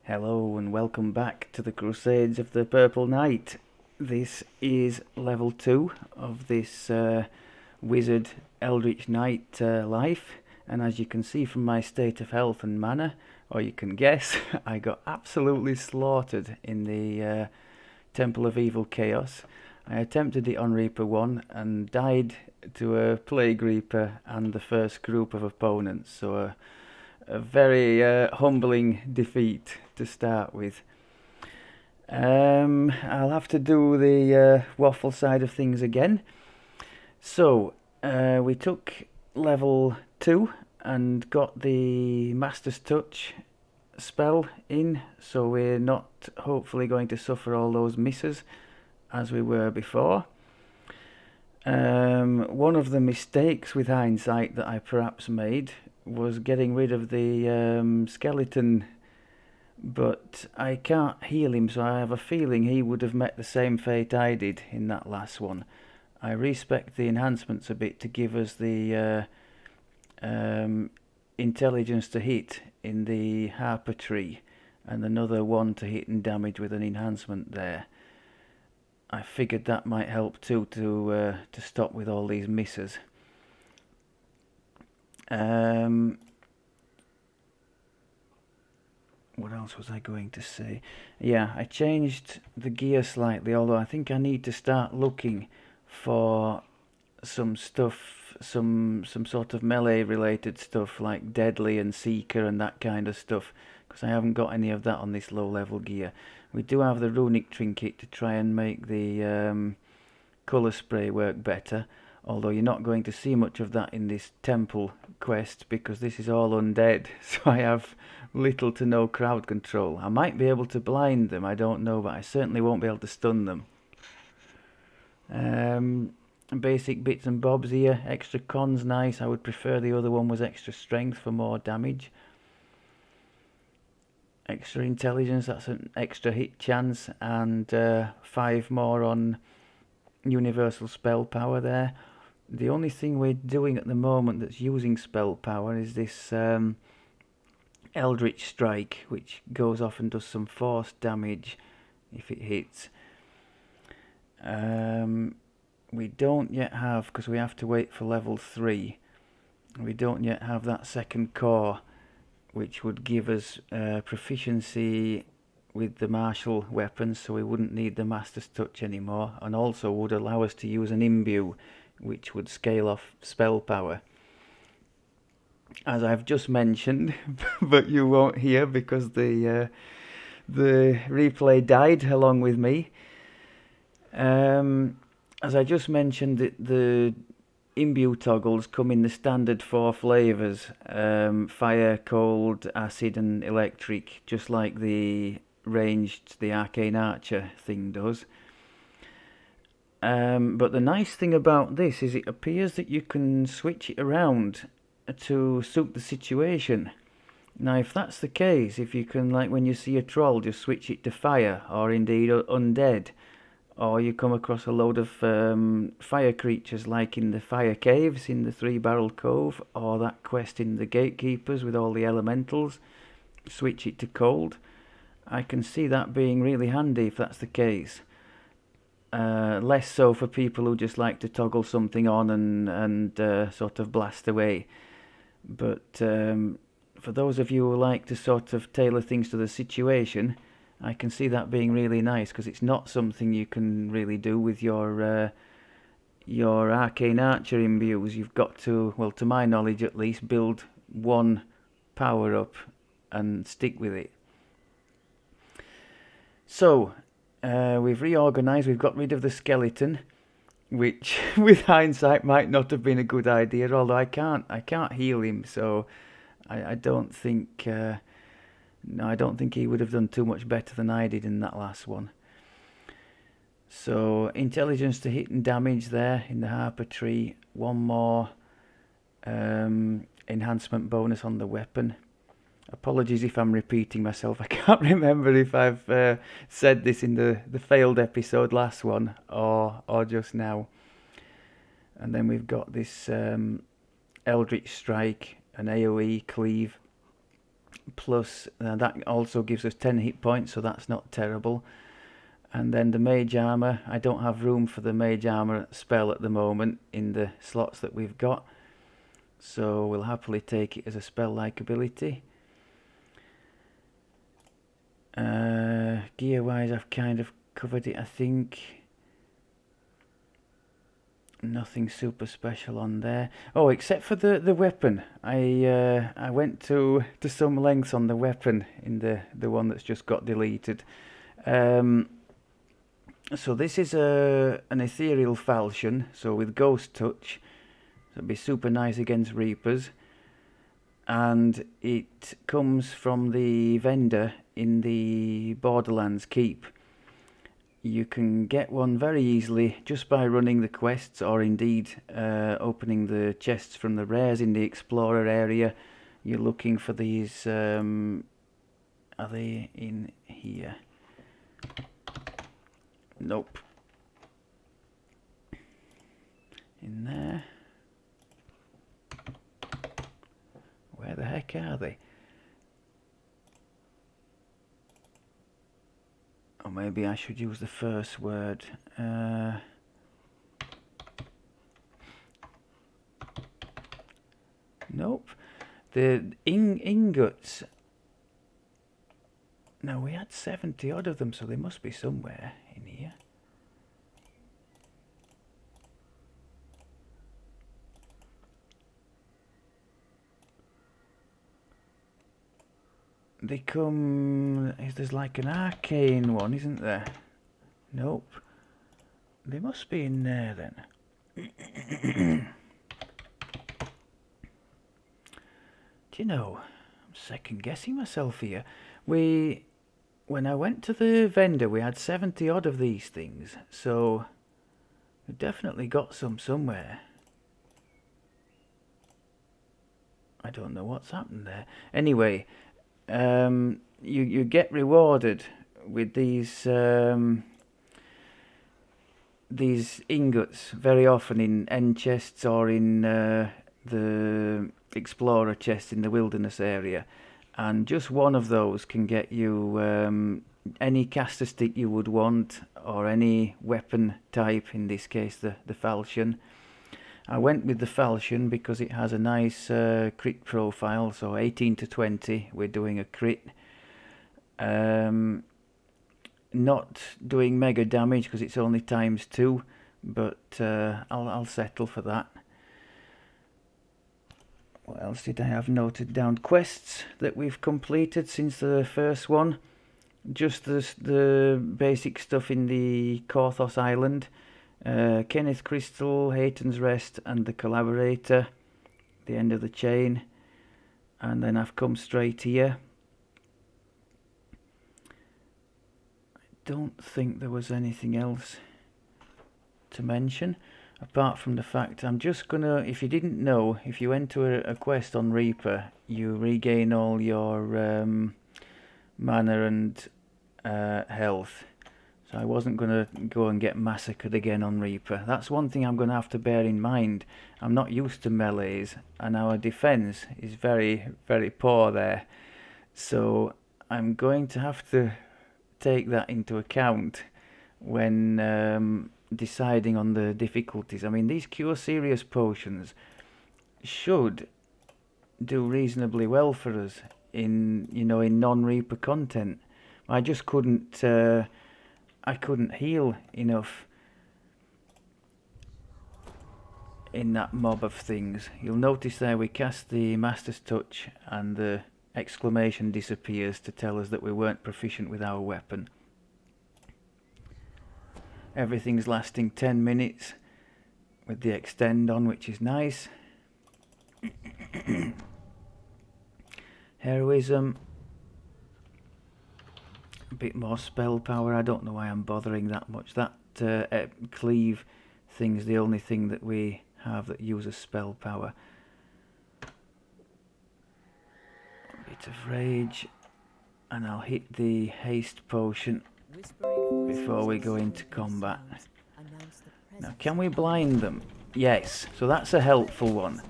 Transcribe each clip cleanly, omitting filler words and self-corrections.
Hello and welcome back to the Crusades of the Purple Knight. This is level 2 of this Wizard Eldritch Knight life, and as you can see from my state of health and mana, or you can guess, I got absolutely slaughtered in the Temple of Evil Chaos. I attempted it on Reaper 1 and died to a Plague Reaper and the first group of opponents, so a very humbling defeat to start with. I'll have to do the waffle side of things again. So, we took level 2 and got the Master's Touch spell in, so we're not hopefully going to suffer all those misses as we were before. One of the mistakes with hindsight that I perhaps made was getting rid of the skeleton, but I can't heal him, so I have a feeling he would have met the same fate I did in that last one. I respect the enhancements a bit to give us the intelligence to hit in the Harper tree, and another one to hit and damage with an enhancement there. I figured that might help too to stop with all these misses. What else was I going to say? Yeah, I changed the gear slightly, although I think I need to start looking for some stuff, some sort of melee related stuff like Deadly and Seeker and that kind of stuff, because I haven't got any of that on this low level gear. We do have the runic trinket to try and make the colour spray work better, although you're not going to see much of that in this temple quest because this is all undead, so I have little to no crowd control. I might be able to blind them, I don't know, but I certainly won't be able to stun them. Basic bits and bobs here. Extra con's nice. I would prefer the other one was extra strength for more damage. Extra intelligence, that's an extra hit chance, and 5 more on universal spell power there. The only thing we're doing at the moment that's using spell power is this Eldritch Strike, which goes off and does some force damage if it hits. We don't yet have, because we have to wait for level 3, we don't yet have that second core, which would give us proficiency with the martial weapons, so we wouldn't need the Master's Touch anymore, and also would allow us to use an imbue, which would scale off spell power. As I've just mentioned, but you won't hear because the replay died along with me. As I just mentioned, the imbue toggles come in the standard 4 flavours, fire, cold, acid and electric, just like the Arcane Archer thing does. But the nice thing about this is it appears that you can switch it around to suit the situation. Now if that's the case, if you can, like when you see a troll, just switch it to fire, or indeed undead, or you come across a load of fire creatures like in the fire caves in the 3-Barrel Cove, or that quest in the Gatekeepers with all the elementals, switch it to cold. I can see that being really handy if that's the case. Less so for people who just like to toggle something on and sort of blast away. But for those of you who like to sort of tailor things to the situation, I can see that being really nice, because it's not something you can really do with your Arcane Archer imbues. You've got to, well, to my knowledge at least, build one power up and stick with it. So, we've reorganised, we've got rid of the skeleton, which with hindsight might not have been a good idea, although I can't heal him, so I don't think I don't think he would have done too much better than I did in that last one. So intelligence to hit and damage there in the Harper tree, one more enhancement bonus on the weapon. Apologies if I'm repeating myself. I can't remember if I've said this in the failed episode last one or just now. And then we've got this Eldritch Strike, an AoE cleave, plus that also gives us 10 hit points, so that's not terrible. And then the mage armor, I don't have room for the mage armor spell at the moment in the slots that we've got, so we'll happily take it as a spell-like ability. Gear wise, I've kind of covered it, I think. Nothing super special on there. Oh, except for the weapon. I went to some lengths on the weapon in the one that's just got deleted. So this is an ethereal falchion, so with ghost touch. So it'd be super nice against reapers. And it comes from the vendor in the Borderlands keep. You can get one very easily just by running the quests, or indeed opening the chests from the rares in the explorer area. You're looking for these, are they in here? Nope. In there. Where the heck are they? Or maybe I should use the first word. Nope. The ingots. No, we had 70 odd of them, so they must be somewhere in here. They come... There's like an arcane one, isn't there? Nope. They must be in there then. Do you know, I'm second guessing myself here. When I went to the vendor, we had 70 odd of these things, so we definitely got some somewhere. I don't know what's happened there. Anyway, you get rewarded with these ingots very often in end chests or in the explorer chest in the wilderness area, and just one of those can get you any caster stick you would want, or any weapon type, in this case the falchion. I went with the falchion because it has a nice crit profile, so 18 to 20 we're doing a crit. Not doing mega damage because it's only ×2, but I'll settle for that. What else did I have noted down? Quests that we've completed since the first one. Just the basic stuff in the Korthos island. Cannith Crystal, Heytons Rest and the Collaborator, the end of the chain. And then I've come straight here. I don't think there was anything else to mention, apart from the fact I'm just gonna, if you didn't know, if you enter a quest on Reaper, you regain all your mana and health. So I wasn't going to go and get massacred again on Reaper. That's one thing I'm going to have to bear in mind. I'm not used to melees, and our defense is very, very poor there. So I'm going to have to take that into account when deciding on the difficulties. I mean, these Cure Serious potions should do reasonably well for us in, you know, in non-Reaper content. I just couldn't I couldn't heal enough in that mob of things. You'll notice there we cast the Master's Touch and the exclamation disappears to tell us that we weren't proficient with our weapon. Everything's lasting 10 minutes with the extend on, which is nice. Heroism. A bit more spell power. I don't know why I'm bothering that much. That cleave thing's the only thing that we have that uses spell power. A bit of rage, and I'll hit the haste potion before we go into combat. Now, can we blind them? Yes, so that's a helpful one.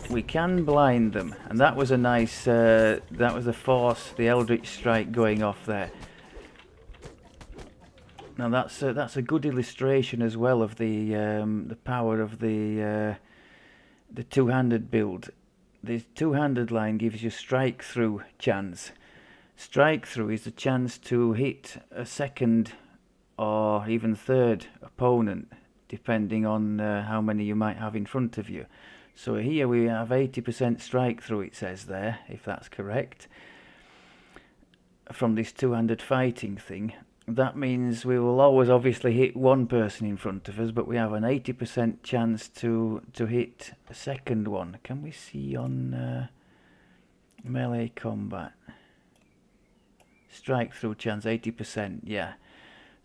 we can blind them, and that was a nice, that was the force, the Eldritch Strike going off there. Now that's a good illustration as well of the power of the two-handed build. The two-handed line gives you strike through chance. Strike through is the chance to hit a second or even third opponent, depending on how many you might have in front of you. So here we have 80% strike through, it says there, if that's correct, from this two-handed fighting thing. That means we will always obviously hit one person in front of us, but we have an 80% chance to hit a second one. Can we see on melee combat? Strike through chance 80%, yeah.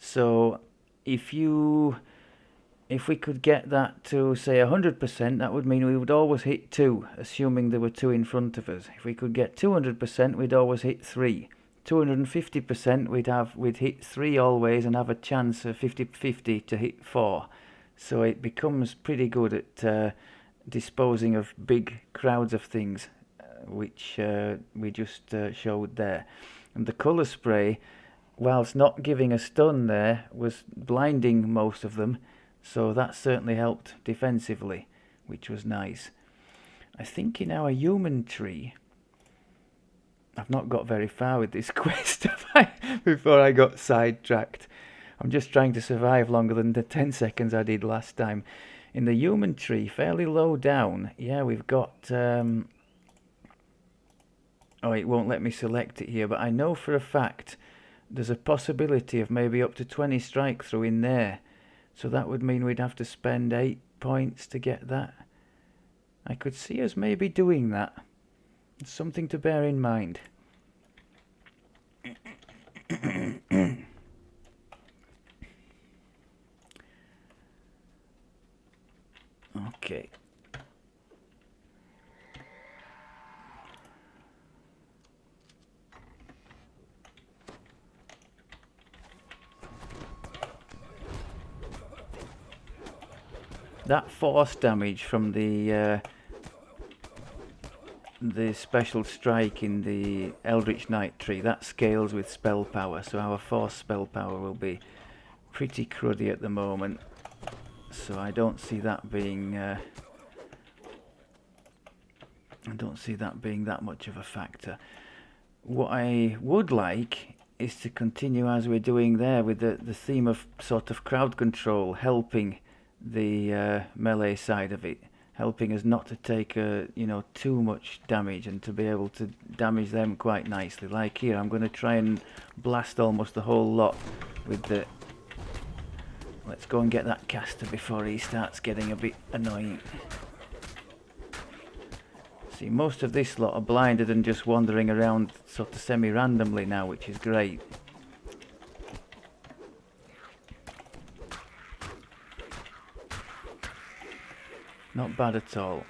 So if we could get that to say 100%, that would mean we would always hit 2, assuming there were 2 in front of us. If we could get 200%, we'd always hit 3. 250%, we'd hit 3 always and have a chance of 50-50 to hit 4. So it becomes pretty good at disposing of big crowds of things, which we just showed there. And the colour spray, whilst not giving a stun there, was blinding most of them. So that certainly helped defensively, which was nice. I think in our human tree, I've not got very far with this quest have I, before I got sidetracked. I'm just trying to survive longer than the 10 seconds I did last time. In the human tree, fairly low down, yeah, we've got... oh, it won't let me select it here, but I know for a fact there's a possibility of maybe up to 20 strike through in there. So that would mean we'd have to spend 8 points to get that. I could see us maybe doing that. It's something to bear in mind. Okay. That force damage from the special strike in the Eldritch Knight tree, that scales with spell power, so our force spell power will be pretty cruddy at the moment. So I don't see that being that much of a factor. What I would like is to continue as we're doing there with the theme of sort of crowd control, helping the melee side of it, helping us not to take too much damage and to be able to damage them quite nicely. Like here, I'm going to try and blast almost the whole lot with the... Let's go and get that caster before he starts getting a bit annoying. See, most of this lot are blinded and just wandering around sort of semi-randomly now, which is great. Not bad at all.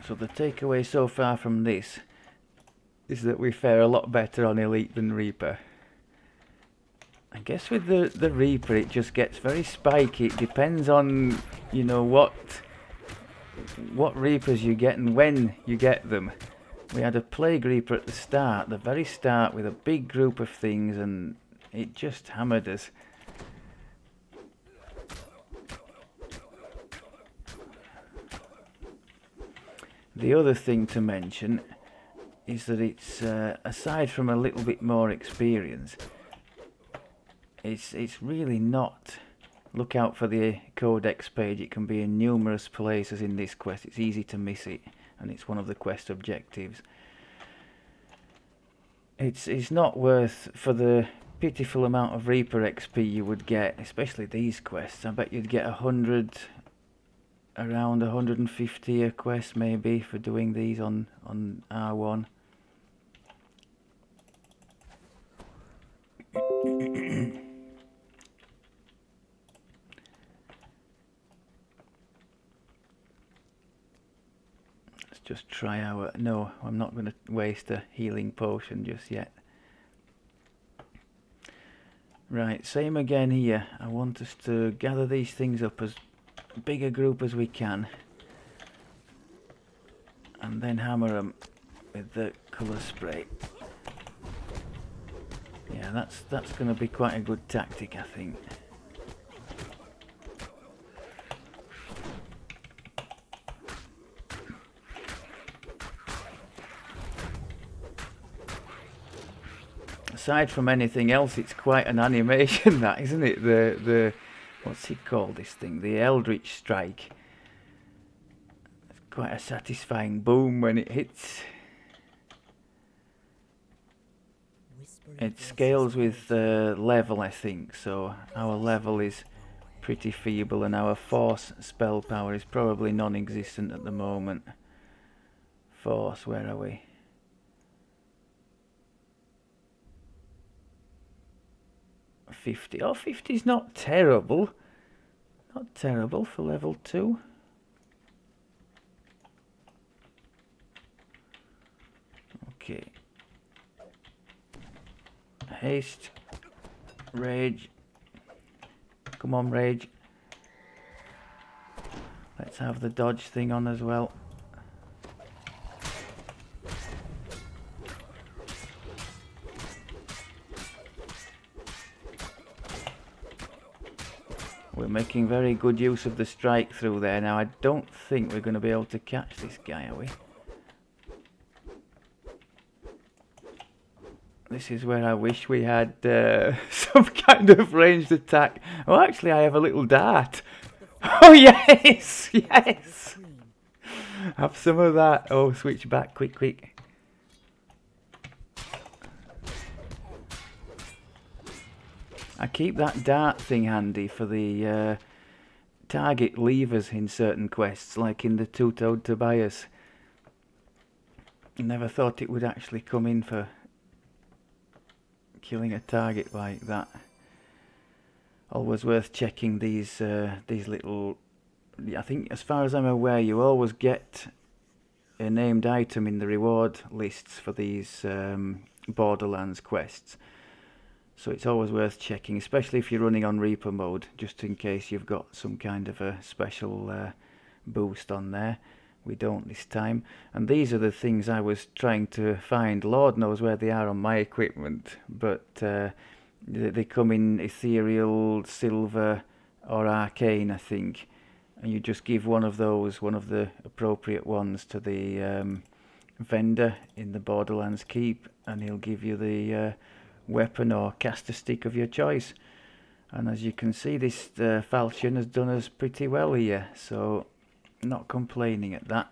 So the takeaway so far from this is that we fare a lot better on Elite than Reaper. I guess with the Reaper it just gets very spiky. It depends on, you know, what Reapers you get and when you get them. We had a Plague Reaper at the very start, with a big group of things, and it just hammered us. The other thing to mention is that it's, aside from a little bit more experience, it's really not... Look out for the codex page, it can be in numerous places in this quest. It's easy to miss it, and it's one of the quest objectives. It's not worth, for the pitiful amount of Reaper XP you would get, especially these quests. I bet you'd get 100, around 150 a quest maybe for doing these on R1. just try our... No, I'm not going to waste a healing potion just yet. Right, same again here. I want us to gather these things up as big a group as we can. And then hammer them with the colour spray. Yeah, that's going to be quite a good tactic, I think. Aside from anything else, it's quite an animation, that, isn't it? The what's it called, this thing? The Eldritch Strike. It's quite a satisfying boom when it hits. It scales with level, I think, so our level is pretty feeble and our force spell power is probably non-existent at the moment. Force, where are we? $50. Oh, 50 is not terrible. Not terrible for level 2. Okay. Haste. Rage. Come on, Rage. Let's have the dodge thing on as well. We're making very good use of the strike through there. Now, I don't think we're going to be able to catch this guy, are we? This is where I wish we had some kind of ranged attack. Oh, actually, I have a little dart. Oh, yes! Yes! Have some of that. Oh, switch back. Quick, quick. I keep that dart thing handy for the target levers in certain quests, like in the Two-Toed Tobias. I never thought it would actually come in for killing a target like that. Always worth checking these little... I think, as far as I'm aware, you always get a named item in the reward lists for these Borderlands quests. So it's always worth checking, especially if you're running on Reaper mode, just in case you've got some kind of a special boost on there. We don't this time. And these are the things I was trying to find. Lord knows where they are on my equipment, but they come in ethereal, silver, or arcane, I think. And you just give one of those, one of the appropriate ones, to the vendor in the Borderlands Keep, and he'll give you the weapon or caster stick of your choice. And as you can see, this falchion has done us pretty well here, so not complaining at that.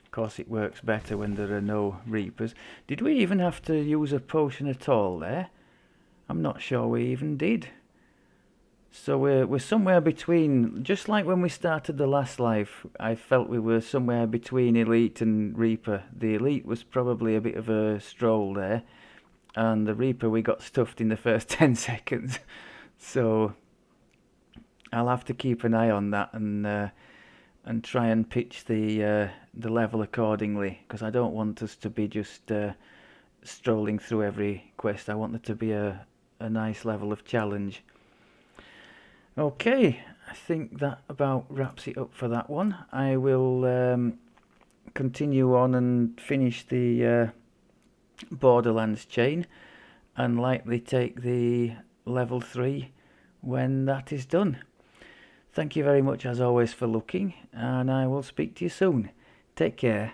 Of course, it works better when there are no reapers. Did we even have to use a potion at all there? I'm not sure we even did. So we're somewhere between, just like when we started the last life, I felt we were somewhere between Elite and Reaper. The Elite was probably a bit of a stroll there, and the Reaper we got stuffed in the first 10 seconds. So I'll have to keep an eye on that and try and pitch the level accordingly, because I don't want us to be just strolling through every quest. I want there to be a nice level of challenge. Okay, I think that about wraps it up for that one. I will continue on and finish the Borderlands chain, and likely take the level 3 when that is done. Thank you very much as always for looking, and I will speak to you soon. Take care.